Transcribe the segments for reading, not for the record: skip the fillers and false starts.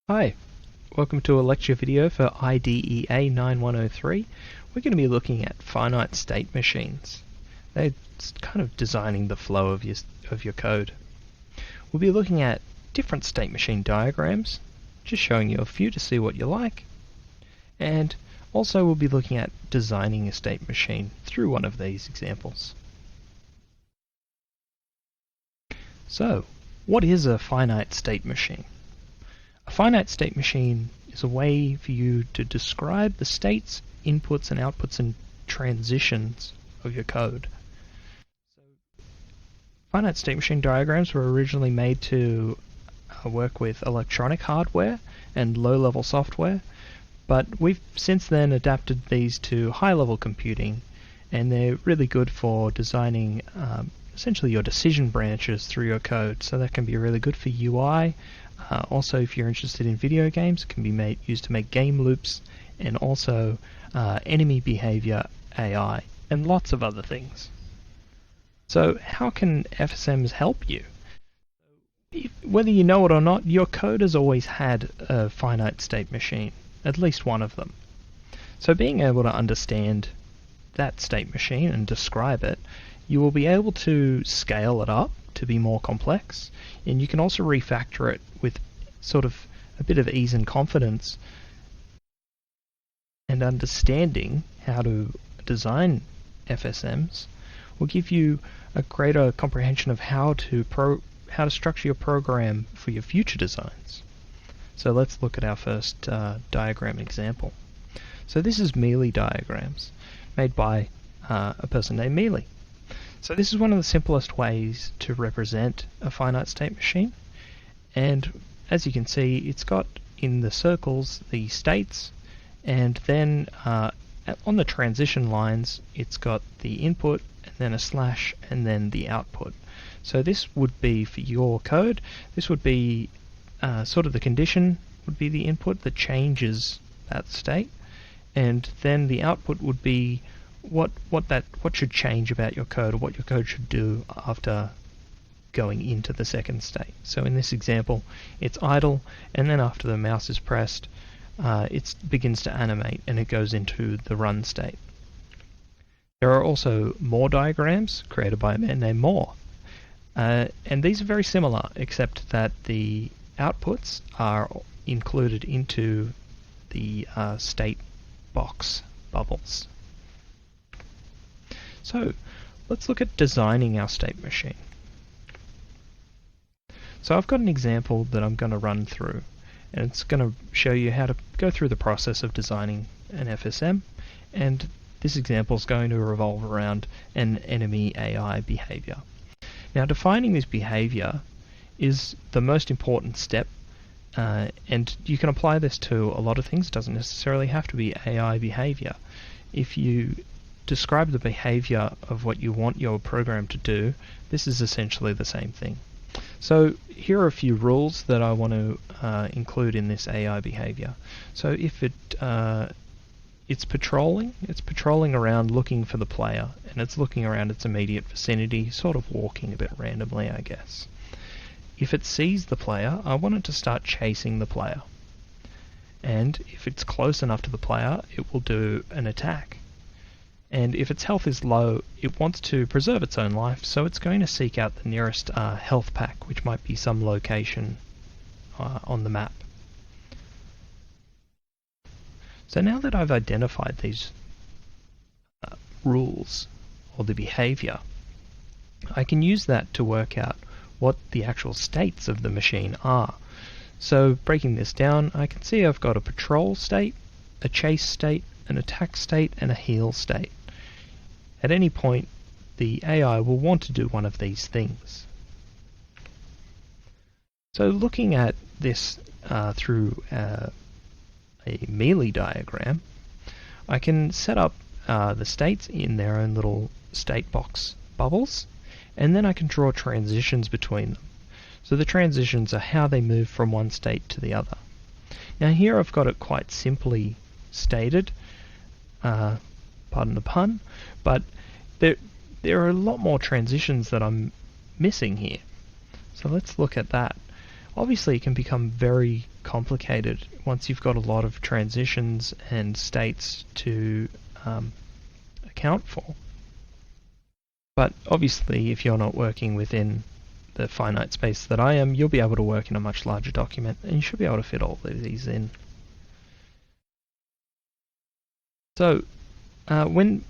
Hi, welcome to a lecture video for IDEA 9103. We're going to be looking at finite state machines. They're kind of designing the flow of your code. We'll be looking at different state machine diagrams, just showing you a few to see what you like, and also we'll be looking at designing a state machine through one of these examples. So, what is a finite state machine? A finite state machine is a way for you to describe the states, inputs and outputs and transitions of your code. So, finite state machine diagrams were originally made to work with electronic hardware and low-level software, but we've since then adapted these to high-level computing, and they're really good for designing essentially your decision branches through your code. So that can be really good for UI. Also, if you're interested in video games, it can be used to make game loops, and also enemy behavior, AI, and lots of other things. So how can FSMs help you? Whether you know it or not, your code has always had a finite state machine, at least one of them. So being able to understand that state machine and describe it, you will be able to scale it up to be more complex, and you can also refactor it with sort of a bit of ease and confidence, and understanding how to design FSMs will give you a greater comprehension of how to structure your program for your future designs. So let's look at our first diagram example. So this is Mealy Diagrams, made by a person named Mealy. So this is one of the simplest ways to represent a finite state machine, and as you can see, it's got in the circles the states, and then on the transition lines it's got the input and then a slash and then the output. So this would be, for your code, this would be sort of the condition would be the input that changes that state, and then the output would be what should change about your code, or what your code should do after going into the second state. So in this example, it's idle, and then after the mouse is pressed, it begins to animate and it goes into the run state. There are also Moore diagrams created by a man named Moore, and these are very similar, except that the outputs are included into the state box bubbles. So let's look at designing our state machine. So I've got an example that I'm going to run through, and it's going to show you how to go through the process of designing an FSM, and this example is going to revolve around an enemy AI behavior. Now, defining this behavior is the most important step, and you can apply this to a lot of things. It doesn't necessarily have to be AI behavior. If you describe the behavior of what you want your program to do, this is essentially the same thing. So here are a few rules that I want to include in this AI behavior. So if it's patrolling around looking for the player, and it's looking around its immediate vicinity, sort of walking a bit randomly, I guess. If it sees the player, I want it to start chasing the player. And if it's close enough to the player, it will do an attack. And if its health is low, it wants to preserve its own life, so it's going to seek out the nearest health pack, which might be some location on the map. So now that I've identified these rules, or the behavior, I can use that to work out what the actual states of the machine are. So breaking this down, I can see I've got a patrol state, a chase state, an attack state, and a heal state. At any point, the AI will want to do one of these things. So looking at this through a Mealy diagram, I can set up the states in their own little state box bubbles, and then I can draw transitions between them. So the transitions are how they move from one state to the other. Now here I've got it quite simply stated, pardon the pun, but there are a lot more transitions that I'm missing here. So let's look at that. Obviously it can become very complicated once you've got a lot of transitions and states to account for. But obviously, if you're not working within the finite space that I am, you'll be able to work in a much larger document, and you should be able to fit all of these in. So, when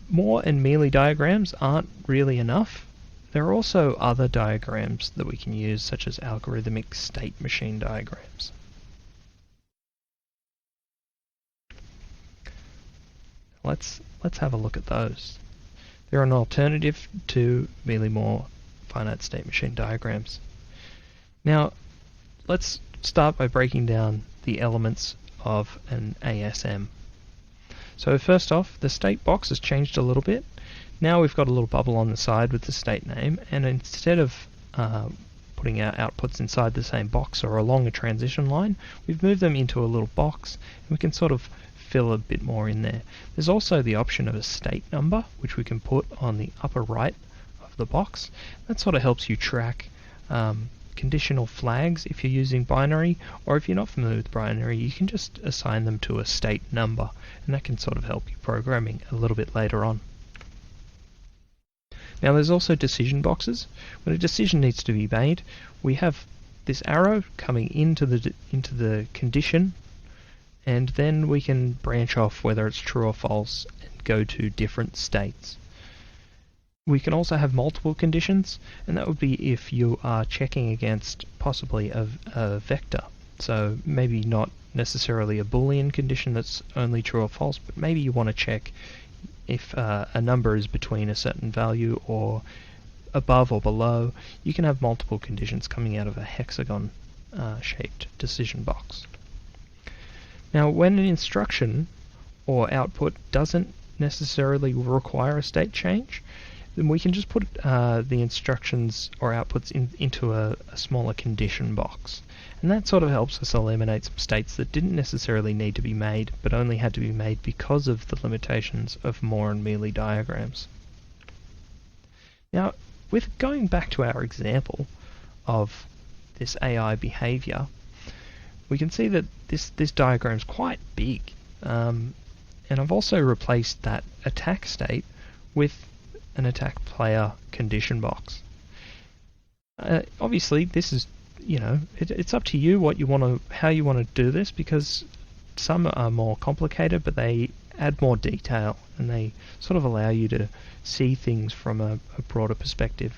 Moore and Mealy diagrams aren't really enough, there are also other diagrams that we can use, such as algorithmic state machine diagrams. Let's have a look at those. They're an alternative to Mealy-Moore finite state machine diagrams. Now, let's start by breaking down the elements of an ASM. So first off, the state box has changed a little bit. Now we've got a little bubble on the side with the state name, and instead of putting our outputs inside the same box or along a transition line, we've moved them into a little box, and we can sort of fill a bit more in there. There's also the option of a state number, which we can put on the upper right of the box. That sort of helps you track conditional flags if you're using binary, or if you're not familiar with binary, you can just assign them to a state number, and that can sort of help you programming a little bit later on. Now there's also decision boxes. When a decision needs to be made, we have this arrow coming into the condition, and then we can branch off whether it's true or false and go to different states. We can also have multiple conditions, and that would be if you are checking against possibly a vector. So maybe not necessarily a Boolean condition that's only true or false, but maybe you want to check if a number is between a certain value or above or below. You can have multiple conditions coming out of a hexagon shaped decision box. Now, when an instruction or output doesn't necessarily require a state change, then we can just put the instructions or outputs into a smaller condition box. And that sort of helps us eliminate some states that didn't necessarily need to be made, but only had to be made because of the limitations of Moore and Mealy diagrams. Now, with going back to our example of this AI behavior, we can see that this diagram is quite big. And I've also replaced that attack state with an attack player condition box. Obviously, this is, it's up to you how you want to do this, because some are more complicated, but they add more detail and they sort of allow you to see things from a broader perspective.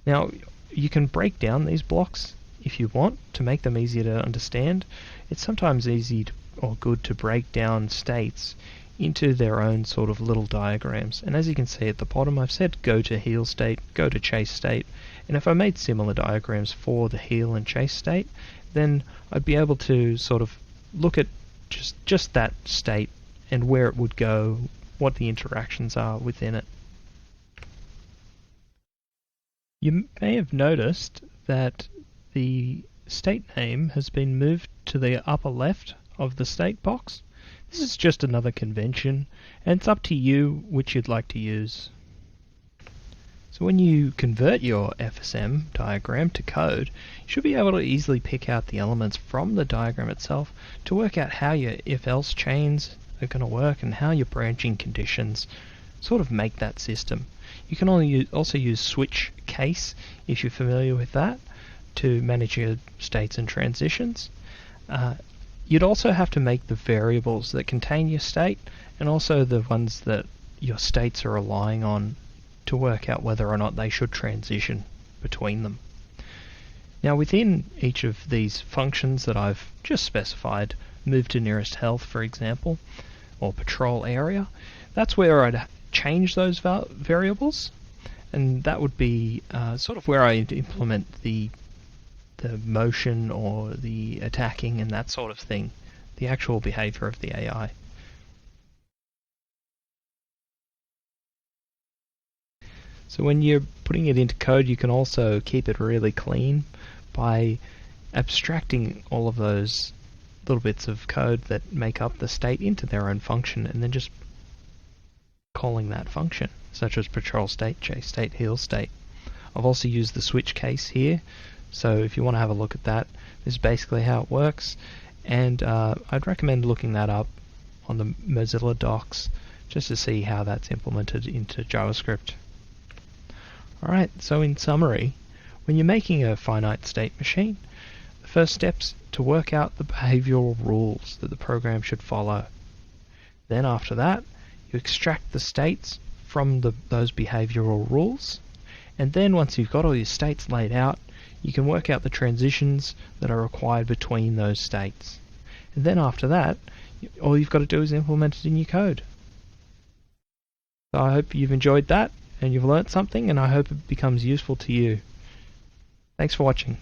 Now, you can break down these blocks if you want to make them easier to understand. It's sometimes easy or good to break down states into their own sort of little diagrams. And as you can see at the bottom, I've said go to heal state, go to chase state, and if I made similar diagrams for the heal and chase state, then I'd be able to sort of look at just that state and where it would go, what the interactions are within it. You may have noticed that the state name has been moved to the upper left of the state box. This is just another convention, and it's up to you which you'd like to use. So when you convert your FSM diagram to code, you should be able to easily pick out the elements from the diagram itself to work out how your if-else chains are going to work and how your branching conditions sort of make that system. You can also use switch case, if you're familiar with that, to manage your states and transitions. You'd also have to make the variables that contain your state, and also the ones that your states are relying on, to work out whether or not they should transition between them. Now, within each of these functions that I've just specified, move to nearest health, for example, or patrol area, that's where I'd change those variables, and that would be sort of where I implement the motion or the attacking and that sort of thing, the actual behavior of the AI. So when you're putting it into code, you can also keep it really clean by abstracting all of those little bits of code that make up the state into their own function, and then just calling that function, such as patrol state, chase state, heal state. I've also used the switch case here So if you want to have a look at that, this is basically how it works, and I'd recommend looking that up on the Mozilla docs just to see how that's implemented into JavaScript. Alright, so in summary, when you're making a finite state machine, the first step's to work out the behavioral rules that the program should follow. Then after that, you extract the states from those behavioral rules, and then once you've got all your states laid out, you can work out the transitions that are required between those states. And then after that, all you've got to do is implement it in your code. So I hope you've enjoyed that and you've learnt something, and I hope it becomes useful to you. Thanks for watching.